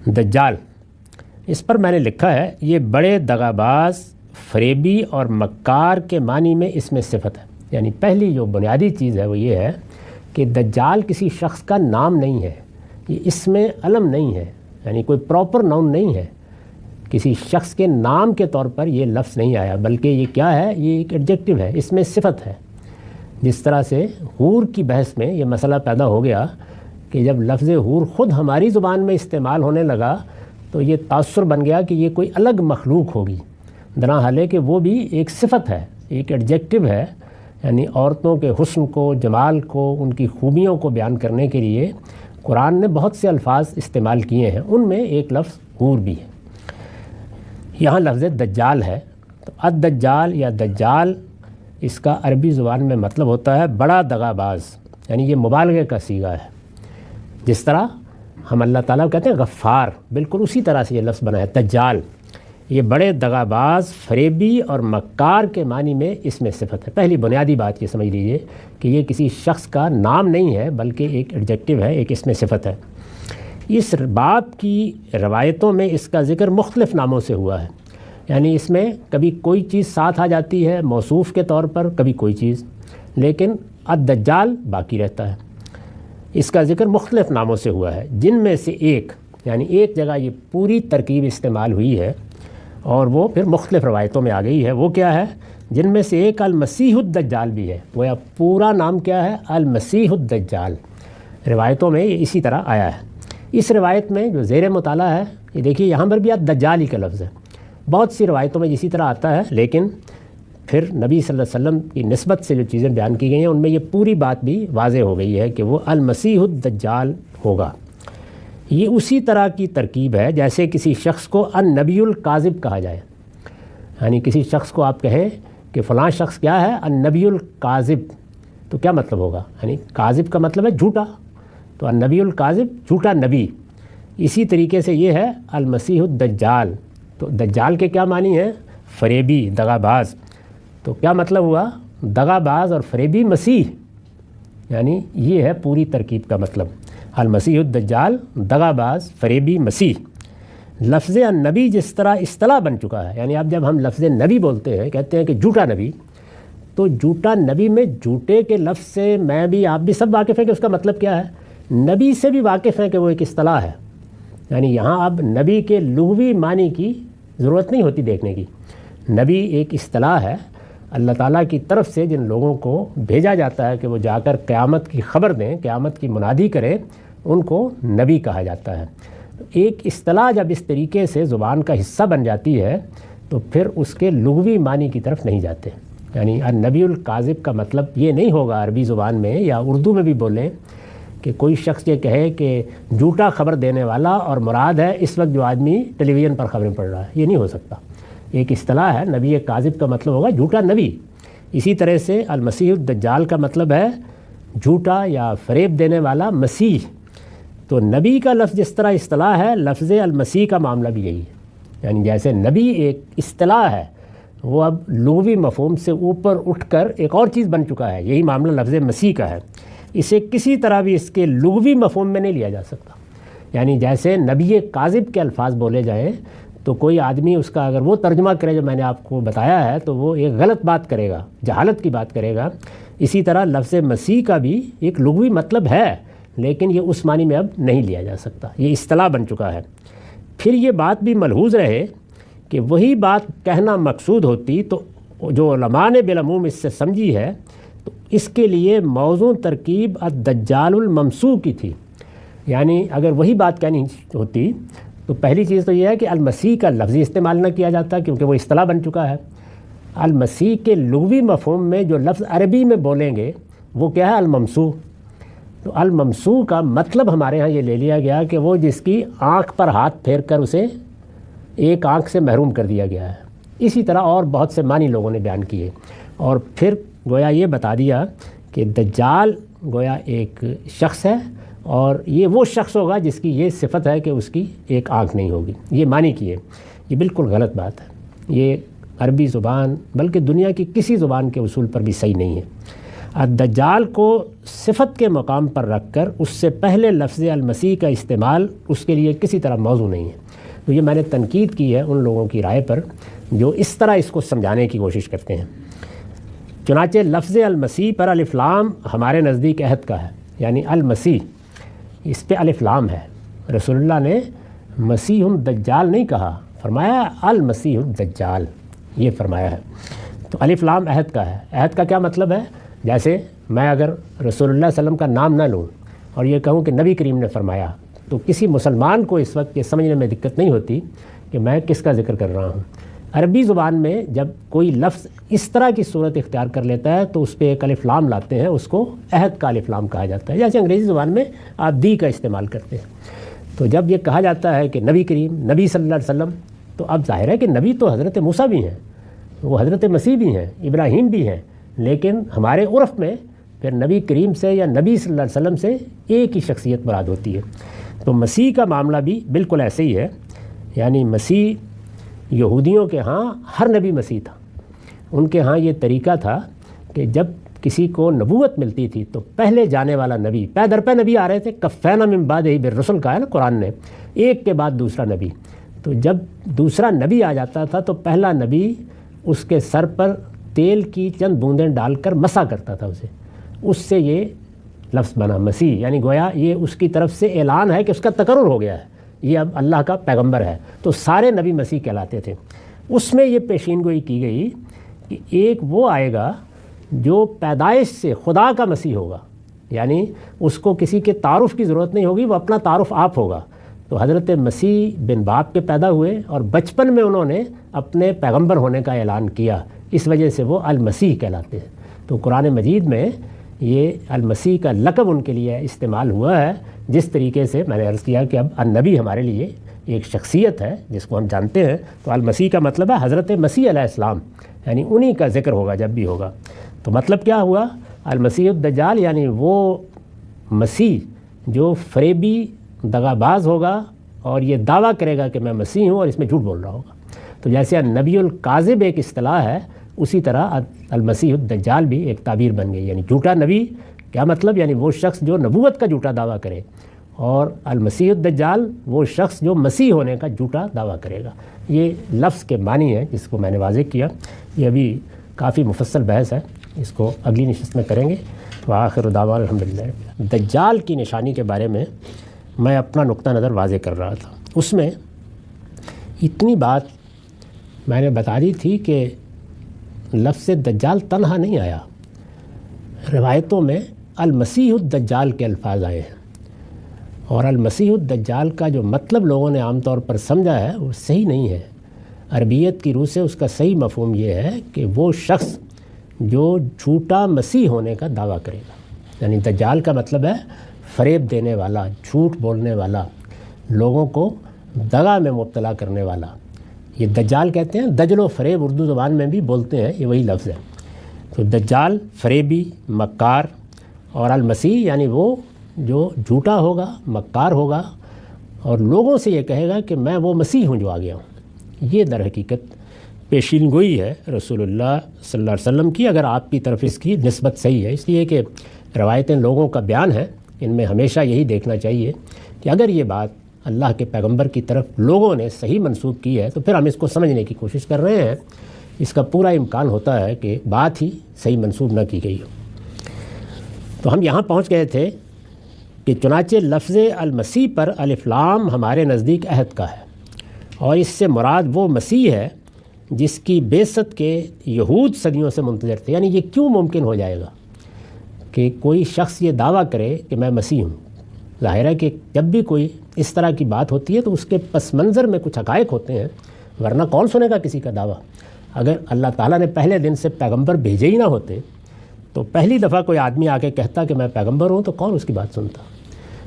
دجال، اس پر میں نے لکھا ہے یہ بڑے دغاباز، فریبی اور مکار کے معنی میں اس میں صفت ہے۔ یعنی پہلی جو بنیادی چیز ہے وہ یہ ہے کہ دجال کسی شخص کا نام نہیں ہے، یہ اس میں علم نہیں ہے، یعنی کوئی پراپر ناؤن نہیں ہے، کسی شخص کے نام کے طور پر یہ لفظ نہیں آیا، بلکہ یہ کیا ہے، یہ ایک ایڈجیکٹو ہے، اس میں صفت ہے۔ جس طرح سے حور کی بحث میں یہ مسئلہ پیدا ہو گیا کہ جب لفظ حور خود ہماری زبان میں استعمال ہونے لگا تو یہ تاثر بن گیا کہ یہ کوئی الگ مخلوق ہوگی، درحالے کہ وہ بھی ایک صفت ہے، ایک ایڈجیکٹو ہے، یعنی عورتوں کے حسن کو، جمال کو، ان کی خوبیوں کو بیان کرنے کے لیے قرآن نے بہت سے الفاظ استعمال کیے ہیں، ان میں ایک لفظ حور بھی ہے۔ یہاں لفظ دجال ہے، تو الدجال یا دجال اس کا عربی زبان میں مطلب ہوتا ہے بڑا دغاباز، یعنی یہ مبالغے کا صیغہ ہے۔ جس طرح ہم اللہ تعالیٰ کو کہتے ہیں غفار، بالکل اسی طرح سے یہ لفظ بنا ہے دجال، یہ بڑے دغاباز، فریبی اور مکار کے معنی میں اس میں صفت ہے۔ پہلی بنیادی بات یہ سمجھ لیجئے کہ یہ کسی شخص کا نام نہیں ہے بلکہ ایک ایڈجیکٹو ہے، ایک اس میں صفت ہے۔ اس باب کی روایتوں میں اس کا ذکر مختلف ناموں سے ہوا ہے، یعنی اس میں کبھی کوئی چیز ساتھ آ جاتی ہے موصوف کے طور پر، کبھی کوئی چیز، لیکن الدجال باقی رہتا ہے۔ اس کا ذکر مختلف ناموں سے ہوا ہے، جن میں سے ایک، یعنی ایک جگہ یہ پوری ترکیب استعمال ہوئی ہے اور وہ پھر مختلف روایتوں میں آ گئی ہے، وہ کیا ہے؟ جن میں سے ایک المسیح الدجال بھی ہے، وہ پورا نام کیا ہے؟ المسیح الدجال۔ روایتوں میں یہ اسی طرح آیا ہے۔ اس روایت میں جو زیر مطالعہ ہے، یہ دیکھیے یہاں پر بھی الدجال ہی کا لفظ ہے، بہت سی روایتوں میں اسی طرح آتا ہے، لیکن پھر نبی صلی اللہ علیہ وسلم کی نسبت سے جو چیزیں بیان کی گئی ہیں ان میں یہ پوری بات بھی واضح ہو گئی ہے کہ وہ المسیح الدجال ہوگا۔ یہ اسی طرح کی ترکیب ہے جیسے کسی شخص کو النبی الکاذب کہا جائے، یعنی کسی شخص کو آپ کہیں کہ فلاں شخص کیا ہے؟ النبی الکاذب، تو کیا مطلب ہوگا؟ یعنی کاذب کا مطلب ہے جھوٹا، تو النبی الکاذب جھوٹا نبی۔ اسی طریقے سے یہ ہے المسیح الدجال، تو دجال کے کیا معنی ہیں؟ فریبی، دغاباز، تو کیا مطلب ہوا؟ دغاباز اور فریبی مسیح، یعنی یہ ہے پوری ترکیب کا مطلب، المسیح الدجال، دغاباز، فریبی، مسیح۔ لفظ النبی جس طرح اصطلاح بن چکا ہے، یعنی اب جب ہم لفظ نبی بولتے ہیں، کہتے ہیں کہ جھوٹا نبی، تو جھوٹا نبی میں جھوٹے کے لفظ سے میں بھی، آپ بھی سب واقف ہیں کہ اس کا مطلب کیا ہے، نبی سے بھی واقف ہیں کہ وہ ایک اصطلاح ہے، یعنی یہاں اب نبی کے لغوی معنی کی ضرورت نہیں ہوتی دیکھنے کی۔ نبی ایک اصطلاح ہے اللہ تعالیٰ کی طرف سے جن لوگوں کو بھیجا جاتا ہے کہ وہ جا کر قیامت کی خبر دیں، قیامت کی منادی کریں، ان کو نبی کہا جاتا ہے۔ ایک اصطلاح جب اس طریقے سے زبان کا حصہ بن جاتی ہے تو پھر اس کے لغوی معنی کی طرف نہیں جاتے، یعنی النبی الکاذب کا مطلب یہ نہیں ہوگا عربی زبان میں یا اردو میں بھی بولیں کہ کوئی شخص یہ کہے کہ جھوٹا خبر دینے والا، اور مراد ہے اس وقت جو آدمی ٹیلی ویژن پر خبریں پڑھ رہا ہے، یہ نہیں ہو سکتا۔ ایک اصطلاح ہے، نبی کاذب کا مطلب ہوگا جھوٹا نبی۔ اسی طرح سے المسیح الدجال کا مطلب ہے جھوٹا یا فریب دینے والا مسیح۔ تو نبی کا لفظ جس طرح اصطلاح ہے، لفظ المسیح کا معاملہ بھی یہی ہے، یعنی جیسے نبی ایک اصطلاح ہے، وہ اب لغوی مفہوم سے اوپر اٹھ کر ایک اور چیز بن چکا ہے، یہی معاملہ لفظ مسیح کا ہے۔ اسے کسی طرح بھی اس کے لغوی مفہوم میں نہیں لیا جا سکتا، یعنی جیسے نبی کاذب کے الفاظ بولے جائیں تو کوئی آدمی اس کا اگر وہ ترجمہ کرے جو میں نے آپ کو بتایا ہے تو وہ ایک غلط بات کرے گا، جہالت کی بات کرے گا۔ اسی طرح لفظ مسیح کا بھی ایک لغوی مطلب ہے، لیکن یہ اس معنی میں اب نہیں لیا جا سکتا، یہ اصطلاح بن چکا ہے۔ پھر یہ بات بھی ملحوظ رہے کہ وہی بات کہنا مقصود ہوتی تو جو علماء نے بالعموم اس سے سمجھی ہے، تو اس کے لیے موضوع ترکیب الدجال الممسوح کی تھی، یعنی اگر وہی بات کہنی ہوتی تو پہلی چیز تو یہ ہے کہ المسیح کا لفظی استعمال نہ کیا جاتا کیونکہ وہ اصطلاح بن چکا ہے۔ المسیح کے لغوی مفہوم میں جو لفظ عربی میں بولیں گے وہ کیا ہے؟ الممسوح۔ تو الممسوح کا مطلب ہمارے ہاں یہ لے لیا گیا کہ وہ جس کی آنکھ پر ہاتھ پھیر کر اسے ایک آنکھ سے محروم کر دیا گیا ہے۔ اسی طرح اور بہت سے معنی لوگوں نے بیان کیے، اور پھر گویا یہ بتا دیا کہ دجال گویا ایک شخص ہے، اور یہ وہ شخص ہوگا جس کی یہ صفت ہے کہ اس کی ایک آنکھ نہیں ہوگی، یہ معنی کیے۔ یہ بالکل غلط بات ہے، یہ عربی زبان بلکہ دنیا کی کسی زبان کے اصول پر بھی صحیح نہیں ہے۔ الدجال کو صفت کے مقام پر رکھ کر اس سے پہلے لفظ المسیح کا استعمال اس کے لیے کسی طرح موضوع نہیں ہے۔ تو یہ میں نے تنقید کی ہے ان لوگوں کی رائے پر جو اس طرح اس کو سمجھانے کی کوشش کرتے ہیں۔ چنانچہ لفظ المسیح پر الف لام ہمارے نزدیک عہد کا ہے، یعنی المسیح اس پہ الف لام ہے۔ رسول اللہ نے مسیح الدجال نہیں کہا، فرمایا المسیح الدجال، یہ فرمایا ہے۔ تو الف لام عہد کا ہے۔ عہد کا کیا مطلب ہے؟ جیسے میں اگر رسول اللہ صلی اللہ علیہ وسلم کا نام نہ لوں اور یہ کہوں کہ نبی کریم نے فرمایا، تو کسی مسلمان کو اس وقت یہ سمجھنے میں دقت نہیں ہوتی کہ میں کس کا ذکر کر رہا ہوں۔ عربی زبان میں جب کوئی لفظ اس طرح کی صورت اختیار کر لیتا ہے تو اس پہ ایک الف لام لاتے ہیں، اس کو عہد کا الف لام کہا جاتا ہے۔ جیسے انگریزی زبان میں آپ دی کا استعمال کرتے ہیں۔ تو جب یہ کہا جاتا ہے کہ نبی کریم، نبی صلی اللہ علیہ وسلم، تو اب ظاہر ہے کہ نبی تو حضرت موسیٰ بھی ہیں، وہ حضرت مسیح بھی ہیں، ابراہیم بھی ہیں، لیکن ہمارے عرف میں پھر نبی کریم سے یا نبی صلی اللہ علیہ وسلم سے ایک ہی شخصیت مراد ہوتی ہے۔ تو مسیح کا معاملہ بھی بالکل ایسے ہی ہے، یعنی مسیح یہودیوں کے ہاں ہر نبی مسیح تھا۔ ان کے ہاں یہ طریقہ تھا کہ جب کسی کو نبوت ملتی تھی تو پہلے جانے والا نبی، پے در پے نبی آ رہے تھے، کفینا من بعدہ بالرسل کہا ہے نا قرآن نے، ایک کے بعد دوسرا نبی۔ تو جب دوسرا نبی آ جاتا تھا تو پہلا نبی اس کے سر پر تیل کی چند بوندیں ڈال کر مسا کرتا تھا اسے، اس سے یہ لفظ بنا مسیح، یعنی گویا یہ اس کی طرف سے اعلان ہے کہ اس کا تقرر ہو گیا ہے، یہ اب اللہ کا پیغمبر ہے۔ تو سارے نبی مسیح کہلاتے تھے۔ اس میں یہ پیشین گوئی کی گئی کہ ایک وہ آئے گا جو پیدائش سے خدا کا مسیح ہوگا، یعنی اس کو کسی کے تعارف کی ضرورت نہیں ہوگی، وہ اپنا تعارف آپ ہوگا۔ تو حضرت مسیح بن باپ کے پیدا ہوئے اور بچپن میں انہوں نے اپنے پیغمبر ہونے کا اعلان کیا، اس وجہ سے وہ المسیح کہلاتے ہیں۔ تو قرآن مجید میں یہ المسیح کا لقب ان کے لیے استعمال ہوا ہے، جس طریقے سے میں نے عرض کیا کہ اب النبی ہمارے لیے ایک شخصیت ہے جس کو ہم جانتے ہیں۔ تو المسیح کا مطلب ہے حضرت مسیح علیہ السلام، یعنی انہی کا ذکر ہوگا جب بھی ہوگا۔ تو مطلب کیا ہوا؟ المسیح الدجال یعنی وہ مسیح جو فریبی دغا باز ہوگا اور یہ دعویٰ کرے گا کہ میں مسیح ہوں اور اس میں جھوٹ بول رہا ہوگا۔ تو جیسے نبی الکاذب ایک اصطلاح ہے، اسی طرح المسیح الدجال بھی ایک تعبیر بن گئی، یعنی جھوٹا نبی۔ کیا مطلب؟ یعنی وہ شخص جو نبوت کا جھوٹا دعویٰ کرے، اور المسیح الدجال وہ شخص جو مسیح ہونے کا جھوٹا دعویٰ کرے گا۔ یہ لفظ کے معنی ہے جس کو میں نے واضح کیا۔ یہ ابھی کافی مفصل بحث ہے، اس کو اگلی نشست میں کریں گے۔ وآخر دعوانا الحمدللہ۔ دجال کی نشانی کے بارے میں میں اپنا نقطہ نظر واضح کر رہا تھا، اس میں اتنی بات میں نے بتا دی تھی کہ لفظ دجال تنہا نہیں آیا، روایتوں میں المسیح الدجال کے الفاظ آئے ہیں، اور المسیح الدجال کا جو مطلب لوگوں نے عام طور پر سمجھا ہے وہ صحیح نہیں ہے۔ عربیت کی روح سے اس کا صحیح مفہوم یہ ہے کہ وہ شخص جو جھوٹا مسیح ہونے کا دعویٰ کرے گا، یعنی دجال کا مطلب ہے فریب دینے والا، جھوٹ بولنے والا، لوگوں کو دغا میں مبتلا کرنے والا۔ یہ دجال کہتے ہیں، دجل و فریب اردو زبان میں بھی بولتے ہیں، یہ وہی لفظ ہے۔ تو دجال فریبی، مکار، اور المسیح یعنی وہ جو جھوٹا ہوگا، مکار ہوگا، اور لوگوں سے یہ کہے گا کہ میں وہ مسیح ہوں جو آ گیا ہوں۔ یہ در حقیقت پیشین گوئی ہے رسول اللہ صلی اللہ علیہ وسلم کی، اگر آپ کی طرف اس کی نسبت صحیح ہے، اس لیے کہ روایتیں لوگوں کا بیان ہے، ان میں ہمیشہ یہی دیکھنا چاہیے کہ اگر یہ بات اللہ کے پیغمبر کی طرف لوگوں نے صحیح منسوب کی ہے تو پھر ہم اس کو سمجھنے کی کوشش کر رہے ہیں۔ اس کا پورا امکان ہوتا ہے کہ بات ہی صحیح منسوب نہ کی گئی ہو۔ تو ہم یہاں پہنچ گئے تھے کہ چنانچہ لفظ المسیح پر الف لام ہمارے نزدیک عہد کا ہے، اور اس سے مراد وہ مسیح ہے جس کی بعثت کے یہود صدیوں سے منتظر تھے۔ یعنی یہ کیوں ممکن ہو جائے گا کہ کوئی شخص یہ دعویٰ کرے کہ میں مسیح ہوں؟ ظاہر ہے کہ جب بھی کوئی اس طرح کی بات ہوتی ہے تو اس کے پس منظر میں کچھ حقائق ہوتے ہیں، ورنہ کون سنے گا کسی کا دعویٰ؟ اگر اللہ تعالیٰ نے پہلے دن سے پیغمبر بھیجے ہی نہ ہوتے تو پہلی دفعہ کوئی آدمی آ کے کہتا کہ میں پیغمبر ہوں تو کون اس کی بات سنتا؟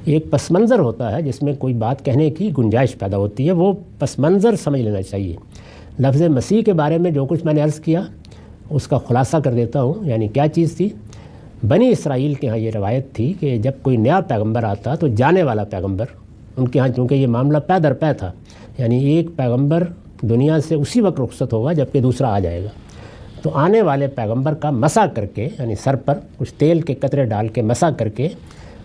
ایک پس منظر ہوتا ہے جس میں کوئی بات کہنے کی گنجائش پیدا ہوتی ہے، وہ پس منظر سمجھ لینا چاہیے۔ لفظ مسیح کے بارے میں جو کچھ میں نے عرض کیا اس کا خلاصہ کر دیتا ہوں۔ یعنی کیا چیز تھی؟ بنی اسرائیل کے ہاں یہ روایت تھی کہ جب کوئی نیا پیغمبر آتا تو جانے والا پیغمبر، ان کے ہاں چونکہ یہ معاملہ پے در پے تھا، یعنی ایک پیغمبر دنیا سے اسی وقت رخصت ہوگا جب کہ دوسرا آ جائے گا، تو آنے والے پیغمبر کا مسح کر کے، یعنی سر پر کچھ تیل کے قطرے ڈال کے مسح کر کے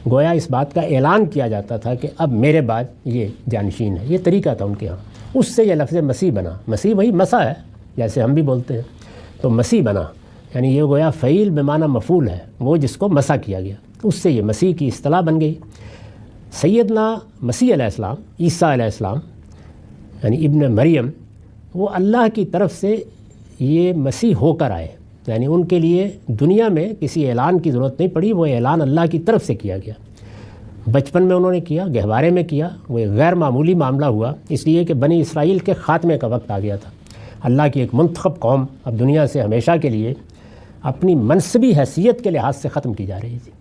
گویا اس بات کا اعلان کیا جاتا تھا کہ اب میرے بعد یہ جانشین ہے۔ یہ طریقہ تھا ان کے ہاں، اس سے یہ لفظ مسیح بنا۔ مسیح وہی مسح ہے جیسے ہم بھی بولتے ہیں، تو مسیح بنا، یعنی یہ گویا فعیل بمعنی مفعول ہے، وہ جس کو مسح کیا گیا، اس سے یہ مسیح کی اصطلاح بن گئی۔ سیدنا مسیح علیہ السلام، عیسیٰ علیہ السلام یعنی ابن مریم، وہ اللہ کی طرف سے یہ مسیح ہو کر آئے، یعنی ان کے لیے دنیا میں کسی اعلان کی ضرورت نہیں پڑی، وہ اعلان اللہ کی طرف سے کیا گیا۔ بچپن میں انہوں نے کیا، گہوارے میں کیا، وہ ایک غیر معمولی معاملہ ہوا، اس لیے کہ بنی اسرائیل کے خاتمے کا وقت آ گیا تھا۔ اللہ کی ایک منتخب قوم اب دنیا سے ہمیشہ کے لیے اپنی منصبی حیثیت کے لحاظ سے ختم کی جا رہی تھی،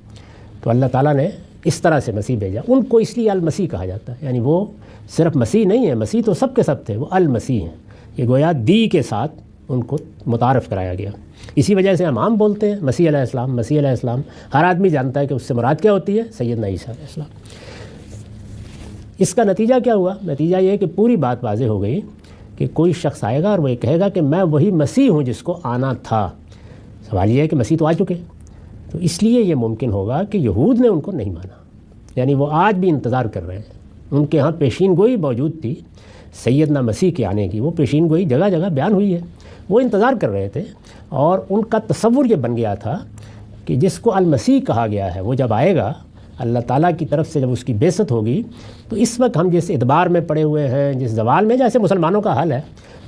تو اللہ تعالیٰ نے اس طرح سے مسیح بھیجا۔ ان کو اس لیے المسیح کہا جاتا ہے، یعنی وہ صرف مسیح نہیں ہے، مسیح تو سب کے سب تھے، وہ المسیح ہیں۔ یہ گویا دی کے ساتھ ان کو متعارف کرایا گیا۔ اسی وجہ سے ہم عام بولتے ہیں مسیح علیہ السلام، مسیح علیہ السلام، ہر آدمی جانتا ہے کہ اس سے مراد کیا ہوتی ہے، سیدنا عیسیٰ علیہ السلام۔ اس کا نتیجہ کیا ہوا؟ نتیجہ یہ کہ پوری بات واضح ہو گئی کہ کوئی شخص آئے گا اور وہ یہ کہے گا کہ میں وہی مسیح ہوں جس کو آنا تھا۔ سوال یہ ہے کہ مسیح تو آ چکے، تو اس لیے یہ ممکن ہوگا کہ یہود نے ان کو نہیں مانا، یعنی وہ آج بھی انتظار کر رہے ہیں۔ ان کے ہاں پیشین گوئی موجود تھی سیدنا مسیح کے آنے کی، وہ پیشین گوئی جگہ جگہ بیان ہوئی ہے، وہ انتظار کر رہے تھے، اور ان کا تصور یہ بن گیا تھا کہ جس کو المسیح کہا گیا ہے وہ جب آئے گا اللہ تعالیٰ کی طرف سے، جب اس کی بعثت ہوگی، تو اس وقت ہم جس ادبار میں پڑے ہوئے ہیں، جس زوال میں جیسے مسلمانوں کا حال ہے،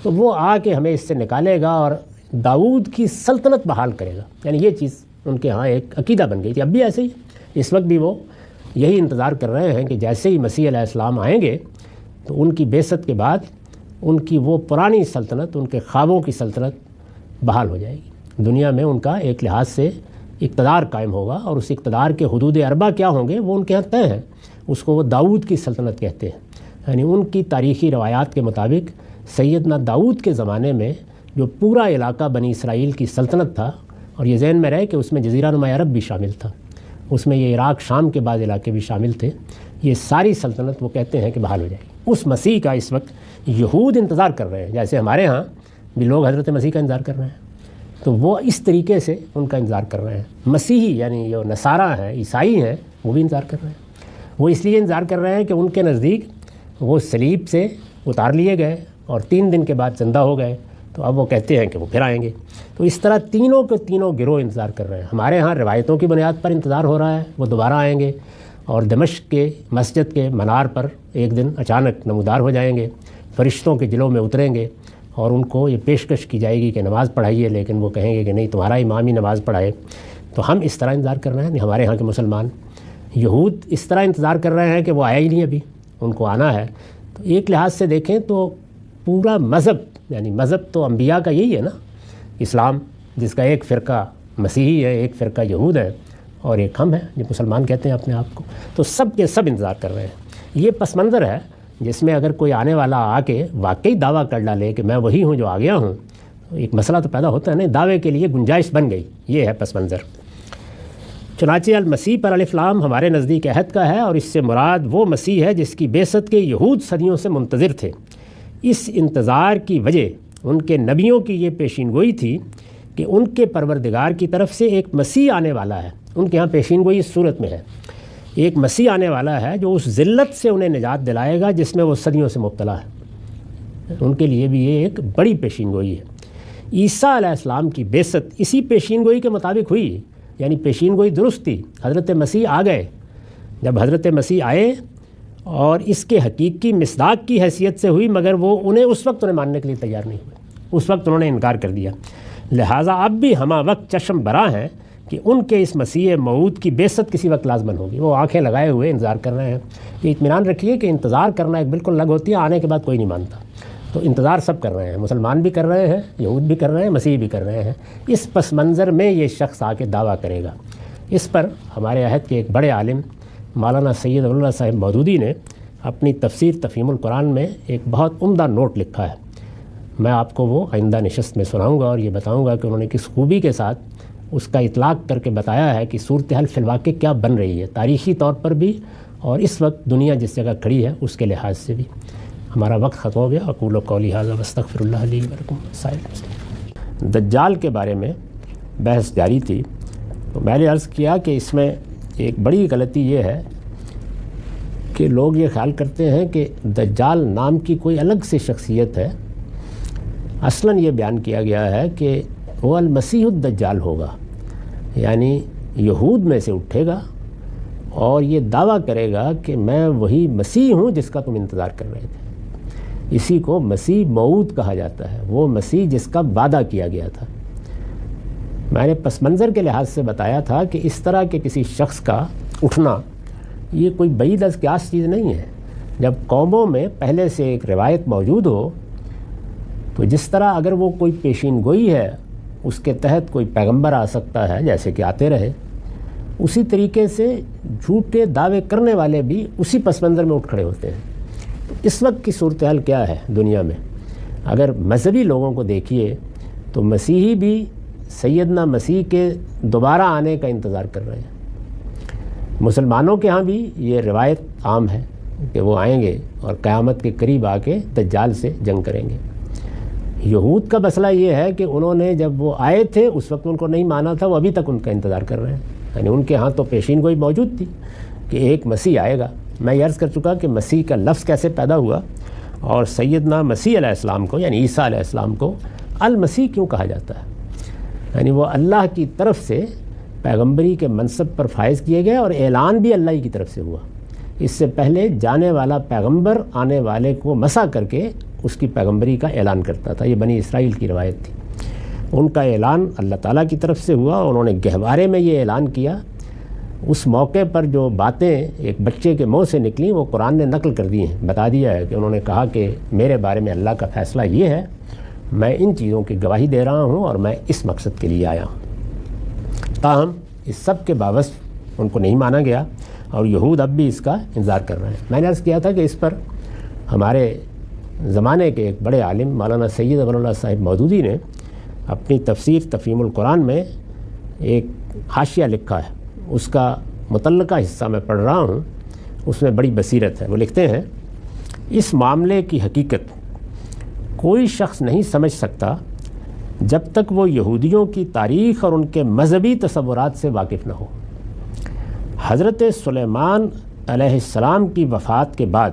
تو وہ آ کے ہمیں اس سے نکالے گا اور داؤد کی سلطنت بحال کرے گا۔ یعنی یہ چیز ان کے ہاں ایک عقیدہ بن گئی تھی۔ اب بھی ایسے ہی اس وقت بھی وہ یہی انتظار کر رہے ہیں کہ جیسے ہی مسیح علیہ السلام آئیں گے تو ان کی بعثت کے بعد ان کی وہ پرانی سلطنت، ان کے خوابوں کی سلطنت بحال ہو جائے گی۔ دنیا میں ان کا ایک لحاظ سے اقتدار قائم ہوگا، اور اس اقتدار کے حدود اربع کیا ہوں گے وہ ان کے ہاں طے ہیں۔ اس کو وہ داؤد کی سلطنت کہتے ہیں، یعنی ان کی تاریخی روایات کے مطابق سیدنا داؤد کے زمانے میں جو پورا علاقہ بنی اسرائیل کی سلطنت تھا، اور یہ ذہن میں رہے کہ اس میں جزیرہ نما عرب بھی شامل تھا، اس میں یہ عراق شام کے بعض علاقے بھی شامل تھے، یہ ساری سلطنت وہ کہتے ہیں کہ بحال ہو جائے گی۔ اس مسیح کا اس وقت یہود انتظار کر رہے ہیں، جیسے ہمارے ہاں بھی لوگ حضرت مسیح کا انتظار کر رہے ہیں، تو وہ اس طریقے سے ان کا انتظار کر رہے ہیں۔ مسیحی یعنی جو نصارہ ہیں، عیسائی ہیں، وہ بھی انتظار کر رہے ہیں۔ وہ اس لیے انتظار کر رہے ہیں کہ ان کے نزدیک وہ صلیب سے اتار لیے گئے اور 3 دن کے بعد زندہ ہو گئے، تو اب وہ کہتے ہیں کہ وہ پھر آئیں گے۔ تو اس طرح تینوں کے تینوں گروہ انتظار کر رہے ہیں۔ ہمارے ہاں روایتوں کی بنیاد پر انتظار ہو رہا ہے وہ دوبارہ آئیں گے، اور دمشق کے مسجد کے منار پر ایک دن اچانک نمودار ہو جائیں گے، فرشتوں کے جلوں میں اتریں گے، اور ان کو یہ پیشکش کی جائے گی کہ نماز پڑھائیے، لیکن وہ کہیں گے کہ نہیں، تمہارا امام ہی نماز پڑھائے۔ تو ہم اس طرح انتظار کر رہے ہیں، ہمارے ہاں کے مسلمان۔ یہود اس طرح انتظار کر رہے ہیں کہ وہ آیا ہی نہیں، ابھی ان کو آنا ہے۔ تو ایک لحاظ سے دیکھیں تو پورا مذہب، یعنی مذہب تو انبیاء کا یہی ہے نا، اسلام، جس کا ایک فرقہ مسیحی ہے، ایک فرقہ یہود ہے، اور ایک ہم ہیں جو مسلمان کہتے ہیں اپنے آپ کو۔ تو سب کے سب انتظار کر رہے ہیں۔ یہ پس منظر ہے جس میں اگر کوئی آنے والا آ کے واقعی دعویٰ کر ڈالے کہ میں وہی ہوں جو آ گیا ہوں، تو ایک مسئلہ تو پیدا ہوتا ہے نا، دعوے کے لیے گنجائش بن گئی۔ یہ ہے پس منظر۔ چنانچہ المسیح پر الف لام ہمارے نزدیک عہد کا ہے، اور اس سے مراد وہ مسیح ہے جس کی بعثت کے یہود صدیوں سے منتظر تھے۔ اس انتظار کی وجہ ان کے نبیوں کی یہ پیشین گوئی تھی کہ ان کے پروردگار کی طرف سے ایک مسیح آنے والا ہے۔ ان کے ہاں پیشین گوئی اس صورت میں ہے، ایک مسیح آنے والا ہے جو اس ذلت سے انہیں نجات دلائے گا جس میں وہ صدیوں سے مبتلا ہے۔ ان کے لیے بھی یہ ایک بڑی پیشین گوئی ہے۔ عیسیٰ علیہ السلام کی بعثت اسی پیشین گوئی کے مطابق ہوئی، یعنی پیشین گوئی درست تھی۔ حضرت مسیح آ گئے، جب حضرت مسیح آئے اور اس کے حقیقی مصداق کی حیثیت سے ہوئی، مگر وہ انہیں اس وقت انہیں ماننے کے لیے تیار نہیں ہوئے، اس وقت انہوں نے انکار کر دیا۔ لہٰذا اب بھی ہمہ وقت چشم برا ہیں کہ ان کے اس مسیح موعود کی بعثت کسی وقت لازمن ہوگی۔ وہ آنکھیں لگائے ہوئے انتظار کر رہے ہیں۔ یہ اطمینان رکھیے کہ انتظار کرنا ایک بالکل الگ ہوتی ہے، آنے کے بعد کوئی نہیں مانتا۔ تو انتظار سب کر رہے ہیں، مسلمان بھی کر رہے ہیں، یہود بھی کر رہے ہیں، مسیح بھی کر رہے ہیں۔ اس پس منظر میں یہ شخص آ کے دعویٰ کرے گا۔ اس پر ہمارے عہد کے ایک بڑے عالم مولانا سید اللہ صاحب مودودی نے اپنی تفسیر تفہیم القرآن میں ایک بہت عمدہ نوٹ لکھا ہے۔ میں آپ کو وہ آئندہ نشست میں سناؤں گا، اور یہ بتاؤں گا کہ انہوں نے کس خوبی کے ساتھ اس کا اطلاق کر کے بتایا ہے کہ صورتحال فی الواقع کیا بن رہی ہے، تاریخی طور پر بھی، اور اس وقت دنیا جس جگہ کھڑی ہے اس کے لحاظ سے بھی۔ ہمارا وقت ختم ہو گیا۔ اقول قولی ھذا واستغفر اللہ لی ولکم سائر المسلمین۔ دجال کے بارے میں بحث جاری تھی، تو میں نے عرض کیا کہ اس میں ایک بڑی غلطی یہ ہے کہ لوگ یہ خیال کرتے ہیں کہ دجال نام کی کوئی الگ سے شخصیت ہے۔ اصلاً یہ بیان کیا گیا ہے کہ وہ المسیح الدجال ہوگا، یعنی یہود میں سے اٹھے گا اور یہ دعویٰ کرے گا کہ میں وہی مسیح ہوں جس کا تم انتظار کر رہے تھے۔ اسی کو مسیح موعود کہا جاتا ہے، وہ مسیح جس کا وعدہ کیا گیا تھا۔ میں نے پس منظر کے لحاظ سے بتایا تھا کہ اس طرح کے کسی شخص کا اٹھنا یہ کوئی بعید از قیاس چیز نہیں ہے۔ جب قوموں میں پہلے سے ایک روایت موجود ہو تو جس طرح اگر وہ کوئی پیشین گوئی ہے اس کے تحت کوئی پیغمبر آ سکتا ہے جیسے کہ آتے رہے، اسی طریقے سے جھوٹے دعوے کرنے والے بھی اسی پس منظر میں اٹھ کھڑے ہوتے ہیں۔ تو اس وقت کی صورتحال کیا ہے دنیا میں؟ اگر مذہبی لوگوں کو دیکھیے تو مسیحی بھی سیدنا مسیح کے دوبارہ آنے کا انتظار کر رہے ہیں۔ مسلمانوں کے ہاں بھی یہ روایت عام ہے کہ وہ آئیں گے اور قیامت کے قریب آ کے دجال سے جنگ کریں گے۔ یہود کا مسئلہ یہ ہے کہ انہوں نے جب وہ آئے تھے اس وقت ان کو نہیں مانا تھا، وہ ابھی تک ان کا انتظار کر رہے ہیں، یعنی ان کے ہاں تو پیشین گوئی موجود تھی کہ ایک مسیح آئے گا۔ میں یہ عرض کر چکا کہ مسیح کا لفظ کیسے پیدا ہوا اور سیدنا مسیح علیہ السلام کو یعنی عیسیٰ علیہ السلام کو المسیح کیوں کہا جاتا ہے، یعنی وہ اللہ کی طرف سے پیغمبری کے منصب پر فائز کیے گئے اور اعلان بھی اللہ ہی کی طرف سے ہوا۔ اس سے پہلے جانے والا پیغمبر آنے والے کو مسح کر کے اس کی پیغمبری کا اعلان کرتا تھا۔ یہ بنی اسرائیل کی روایت تھی، ان کا اعلان اللہ تعالیٰ کی طرف سے ہوا، انہوں نے گہوارے میں یہ اعلان کیا۔ اس موقع پر جو باتیں ایک بچے کے منہ سے نکلیں وہ قرآن نے نقل کر دی ہیں، بتا دیا ہے کہ انہوں نے کہا کہ میرے بارے میں اللہ کا فیصلہ یہ ہے، میں ان چیزوں کی گواہی دے رہا ہوں اور میں اس مقصد کے لیے آیا ہوں۔ تاہم اس سب کے باوجود ان کو نہیں مانا گیا اور یہود اب بھی اس کا انتظار کر رہے ہیں۔ میں نے عرض کیا تھا کہ اس پر ہمارے زمانے کے ایک بڑے عالم مولانا سید امان اللہ صاحب مودودی نے اپنی تفسیر تفہیم القرآن میں ایک حاشیہ لکھا ہے، اس کا متعلقہ حصہ میں پڑھ رہا ہوں، اس میں بڑی بصیرت ہے۔ وہ لکھتے ہیں، اس معاملے کی حقیقت کوئی شخص نہیں سمجھ سکتا جب تک وہ یہودیوں کی تاریخ اور ان کے مذہبی تصورات سے واقف نہ ہو۔ حضرت سلیمان علیہ السلام کی وفات کے بعد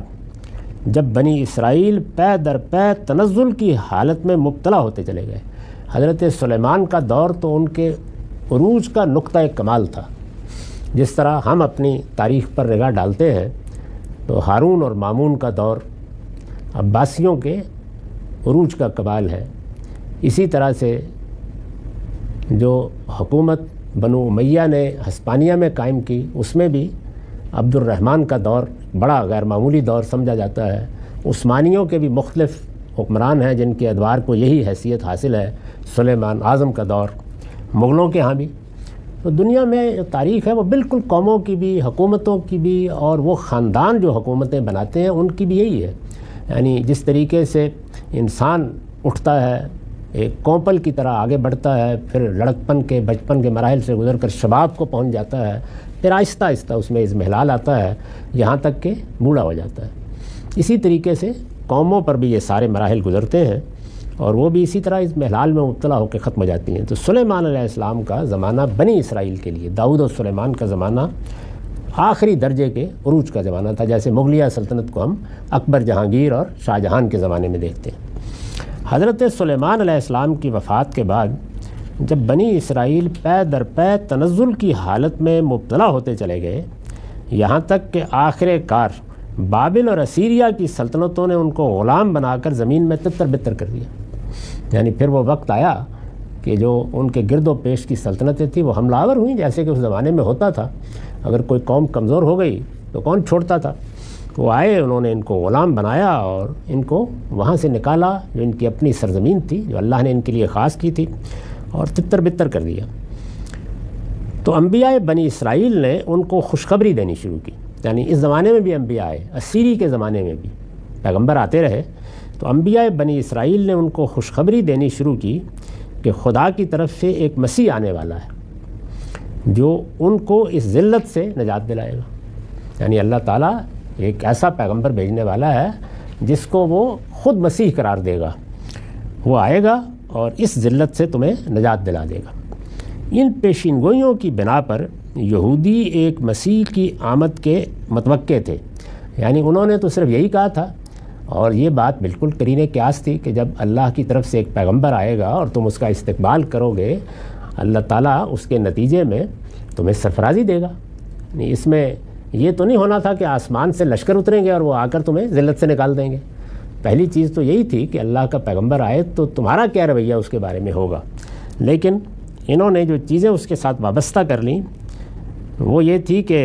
جب بنی اسرائیل پے در پے تنزل کی حالت میں مبتلا ہوتے چلے گئے، حضرت سلیمان کا دور تو ان کے عروج کا نقطہ کمال تھا۔ جس طرح ہم اپنی تاریخ پر نگاہ ڈالتے ہیں تو ہارون اور مامون کا دور عباسیوں کے عروج کا کمال ہے۔ اسی طرح سے جو حکومت بنو امیہ نے ہسپانیہ میں قائم کی اس میں بھی عبد الرحمن کا دور بڑا غیر معمولی دور سمجھا جاتا ہے۔ عثمانیوں کے بھی مختلف حکمران ہیں جن کے ادوار کو یہی حیثیت حاصل ہے، سلیمان اعظم کا دور، مغلوں کے ہاں بھی۔ تو دنیا میں جو تاریخ ہے وہ بالکل قوموں کی بھی، حکومتوں کی بھی، اور وہ خاندان جو حکومتیں بناتے ہیں ان کی بھی یہی ہے۔ یعنی جس طریقے سے انسان اٹھتا ہے، ایک کونپل کی طرح آگے بڑھتا ہے، پھر لڑکپن کے بچپن کے مراحل سے گزر کر شباب کو پہنچ جاتا ہے، پھر آہستہ آہستہ اس میں اضمحلال آتا ہے یہاں تک کہ بوڑھا ہو جاتا ہے۔ اسی طریقے سے قوموں پر بھی یہ سارے مراحل گزرتے ہیں اور وہ بھی اسی طرح اضمحلال میں مبتلا ہو کے ختم ہو جاتی ہیں۔ تو سلیمان علیہ السلام کا زمانہ بنی اسرائیل کے لیے، داؤد اور سلیمان کا زمانہ آخری درجے کے عروج کا زمانہ تھا، جیسے مغلیہ سلطنت کو ہم اکبر، جہانگیر اور شاہ جہان کے زمانے میں دیکھتے ہیں۔ حضرت سلیمان علیہ السلام کی وفات کے بعد جب بنی اسرائیل پے در پے تنزل کی حالت میں مبتلا ہوتے چلے گئے، یہاں تک کہ آخر کار بابل اور اسیریا کی سلطنتوں نے ان کو غلام بنا کر زمین میں تتر بتر کر دیا۔ یعنی پھر وہ وقت آیا کہ جو ان کے گرد و پیش کی سلطنتیں تھیں وہ حملہ آور ہوئیں، جیسے کہ اس زمانے میں ہوتا تھا۔ اگر کوئی قوم کمزور ہو گئی تو کون چھوڑتا تھا؟ وہ آئے، انہوں نے ان کو غلام بنایا اور ان کو وہاں سے نکالا جو ان کی اپنی سرزمین تھی، جو اللہ نے ان کے لیے خاص کی تھی، اور تتر بتر کر دیا۔ تو انبیاء بنی اسرائیل نے ان کو خوشخبری دینی شروع کی۔ یعنی اس زمانے میں بھی انبیاء آئے، اسیری کے زمانے میں بھی پیغمبر آتے رہے، تو انبیاء بنی اسرائیل نے ان کو خوشخبری دینی شروع کی کہ خدا کی طرف سے ایک مسیح آنے والا ہے جو ان کو اس ذلت سے نجات دلائے گا۔ یعنی اللہ تعالیٰ ایک ایسا پیغمبر بھیجنے والا ہے جس کو وہ خود مسیح قرار دے گا۔ وہ آئے گا اور اس ذلت سے تمہیں نجات دلا دے گا۔ ان پیشین گوئیوں کی بنا پر یہودی ایک مسیح کی آمد کے متوقع تھے، یعنی انہوں نے تو صرف یہی کہا تھا، اور یہ بات بالکل قرینِ قیاس تھی کہ جب اللہ کی طرف سے ایک پیغمبر آئے گا اور تم اس کا استقبال کرو گے، اللہ تعالیٰ اس کے نتیجے میں تمہیں سرفرازی دے گا۔ اس میں یہ تو نہیں ہونا تھا کہ آسمان سے لشکر اتریں گے اور وہ آ کر تمہیں ذلت سے نکال دیں گے۔ پہلی چیز تو یہی تھی کہ اللہ کا پیغمبر آئے تو تمہارا کیا رویہ اس کے بارے میں ہوگا، لیکن انہوں نے جو چیزیں اس کے ساتھ وابستہ کر لیں وہ یہ تھی کہ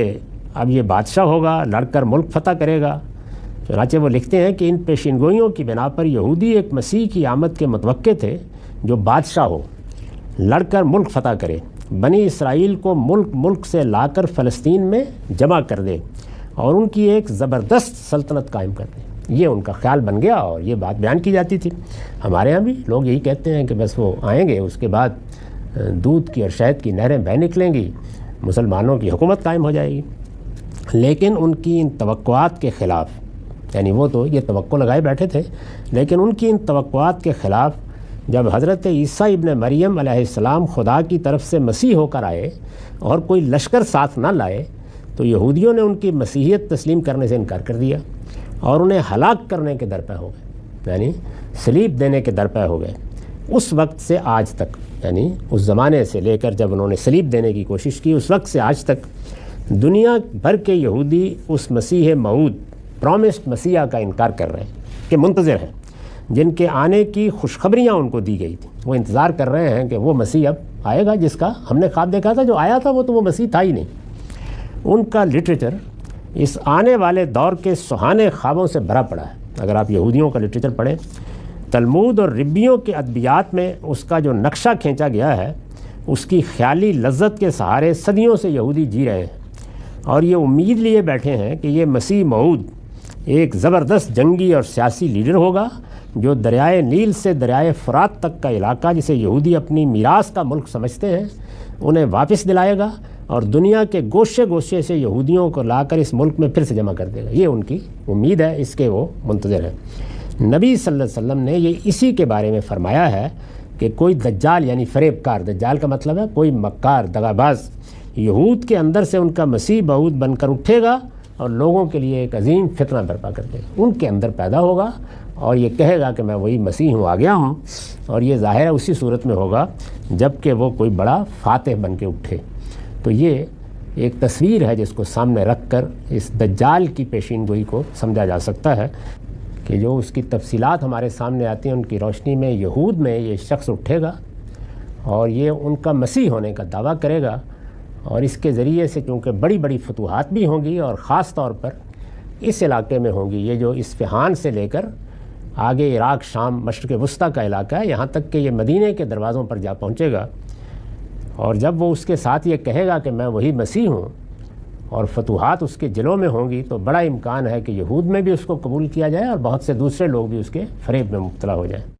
اب یہ بادشاہ ہوگا، لڑ کر ملک فتح کرے گا۔ چنانچہ وہ لکھتے ہیں کہ ان پیشین گوئیوں کی بنا پر یہودی ایک مسیح کی آمد کے متوقع تھے جو بادشاہ ہو، لڑ کر ملک فتح کرے، بنی اسرائیل کو ملک ملک سے لا کر فلسطین میں جمع کر دے اور ان کی ایک زبردست سلطنت قائم کر دے۔ یہ ان کا خیال بن گیا اور یہ بات بیان کی جاتی تھی۔ ہمارے ہاں بھی لوگ یہی کہتے ہیں کہ بس وہ آئیں گے، اس کے بعد دودھ کی اور شہد کی نہریں بہہ نکلیں گی، مسلمانوں کی حکومت قائم ہو جائے گی۔ لیکن ان کی ان توقعات کے خلاف، یعنی وہ تو یہ توقع لگائے بیٹھے تھے، لیکن ان کی ان توقعات کے خلاف جب حضرت عیسیٰ ابن مریم علیہ السلام خدا کی طرف سے مسیح ہو کر آئے اور کوئی لشکر ساتھ نہ لائے تو یہودیوں نے ان کی مسیحیت تسلیم کرنے سے انکار کر دیا اور انہیں ہلاک کرنے کے درپے ہو گئے، یعنی صلیب دینے کے درپے ہو گئے۔ اس وقت سے آج تک، یعنی اس زمانے سے لے کر جب انہوں نے صلیب دینے کی کوشش کی، اس وقت سے آج تک دنیا بھر کے یہودی اس مسیح موعود، پرومسڈ مسیح کا انکار کر رہے ہیں کہ منتظر ہیں، جن کے آنے کی خوشخبریاں ان کو دی گئی تھیں۔ وہ انتظار کر رہے ہیں کہ وہ مسیح اب آئے گا جس کا ہم نے خواب دیکھا تھا، جو آیا تھا وہ تو وہ مسیح تھا ہی نہیں۔ ان کا لٹریچر اس آنے والے دور کے سہانے خوابوں سے بھرا پڑا ہے۔ اگر آپ یہودیوں کا لٹریچر پڑھیں، تلمود اور ربیوں کے ادبیات میں اس کا جو نقشہ کھینچا گیا ہے، اس کی خیالی لذت کے سہارے صدیوں سے یہودی جی رہے ہیں اور یہ امید لیے بیٹھے ہیں کہ یہ مسیح موعود ایک زبردست جنگی اور سیاسی لیڈر ہوگا جو دریائے نیل سے دریائے فرات تک کا علاقہ، جسے یہودی اپنی میراث کا ملک سمجھتے ہیں، انہیں واپس دلائے گا اور دنیا کے گوشے گوشے سے یہودیوں کو لا کر اس ملک میں پھر سے جمع کر دے گا۔ یہ ان کی امید ہے، اس کے وہ منتظر ہیں۔ نبی صلی اللہ علیہ وسلم نے یہ اسی کے بارے میں فرمایا ہے کہ کوئی دجال، یعنی فریب کار، دجال کا مطلب ہے کوئی مکار، دغاباز، یہود کے اندر سے ان کا مسیح موعود بن کر اٹھے گا اور لوگوں کے لیے ایک عظیم فتنہ برپا کر دے گا۔ ان کے اندر پیدا ہوگا اور یہ کہے گا کہ میں وہی مسیح ہوں، آ گیا ہوں، اور یہ ظاہر ہے اسی صورت میں ہوگا جب کہ وہ کوئی بڑا فاتح بن کے اٹھے۔ تو یہ ایک تصویر ہے جس کو سامنے رکھ کر اس دجال کی پیشین گوئی کو سمجھا جا سکتا ہے کہ جو اس کی تفصیلات ہمارے سامنے آتی ہیں، ان کی روشنی میں یہود میں یہ شخص اٹھے گا اور یہ ان کا مسیح ہونے کا دعویٰ کرے گا، اور اس کے ذریعے سے چونکہ بڑی بڑی فتوحات بھی ہوں گی اور خاص طور پر اس علاقے میں ہوں گی، یہ جو اصفہان سے لے کر آگے عراق، شام، مشرق وسطیٰ کا علاقہ ہے، یہاں تک کہ یہ مدینے کے دروازوں پر جا پہنچے گا، اور جب وہ اس کے ساتھ یہ کہے گا کہ میں وہی مسیح ہوں اور فتوحات اس کے جلوں میں ہوں گی، تو بڑا امکان ہے کہ یہود میں بھی اس کو قبول کیا جائے اور بہت سے دوسرے لوگ بھی اس کے فریب میں مبتلا ہو جائیں۔